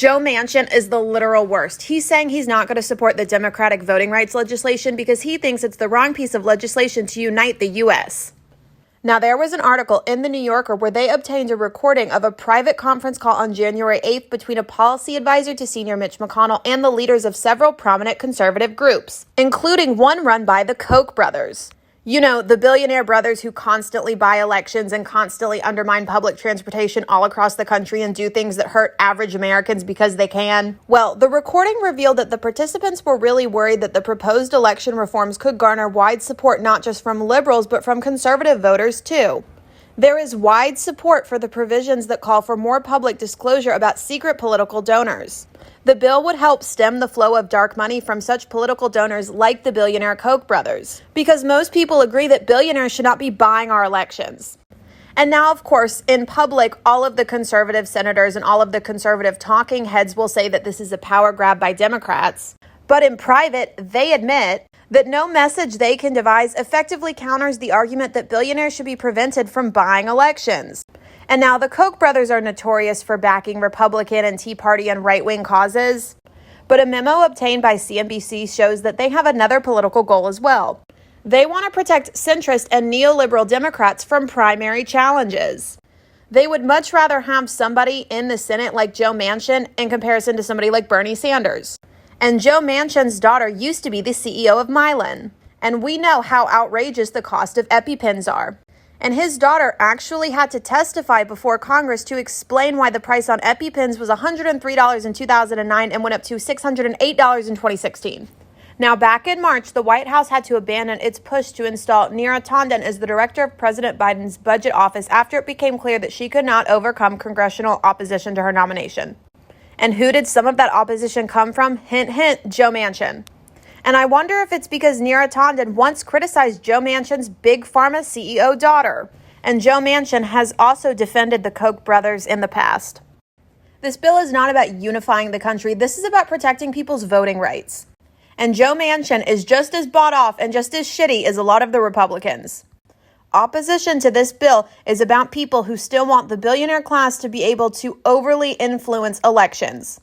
Joe Manchin is the literal worst. He's saying he's not going to support the Democratic voting rights legislation because he thinks it's the wrong piece of legislation to unite the U.S. Now, there was an article in the New Yorker where they obtained a recording of a private conference call on January 8th between a policy advisor to senior Mitch McConnell and the leaders of several prominent conservative groups, including one run by the Koch brothers. You know, the billionaire brothers who constantly buy elections and constantly undermine public transportation all across the country and do things that hurt average Americans because they can. Well, the recording revealed that the participants were really worried that the proposed election reforms could garner wide support not just from liberals, but from conservative voters too. There is wide support for the provisions that call for more public disclosure about secret political donors. The bill would help stem the flow of dark money from such political donors like the billionaire Koch brothers, because most people agree that billionaires should not be buying our elections. And now, of course, in public, all of the conservative senators and all of the conservative talking heads will say that this is a power grab by Democrats. But in private, they admit that no message they can devise effectively counters the argument that billionaires should be prevented from buying elections. And now the Koch brothers are notorious for backing Republican and Tea Party and right-wing causes. But a memo obtained by CNBC shows that they have another political goal as well. They want to protect centrist and neoliberal Democrats from primary challenges. They would much rather have somebody in the Senate like Joe Manchin in comparison to somebody like Bernie Sanders. And Joe Manchin's daughter used to be the CEO of Mylan. And we know how outrageous the cost of EpiPens are. And his daughter actually had to testify before Congress to explain why the price on EpiPens was $103 in 2009 and went up to $608 in 2016. Now, back in March, the White House had to abandon its push to install Neera Tanden as the director of President Biden's budget office after it became clear that she could not overcome congressional opposition to her nomination. And who did some of that opposition come from? Hint, hint, Joe Manchin. And I wonder if it's because Neera Tanden once criticized Joe Manchin's Big Pharma CEO daughter. And Joe Manchin has also defended the Koch brothers in the past. This bill is not about unifying the country. This is about protecting people's voting rights. And Joe Manchin is just as bought off and just as shitty as a lot of the Republicans. Opposition to this bill is about people who still want the billionaire class to be able to overly influence elections.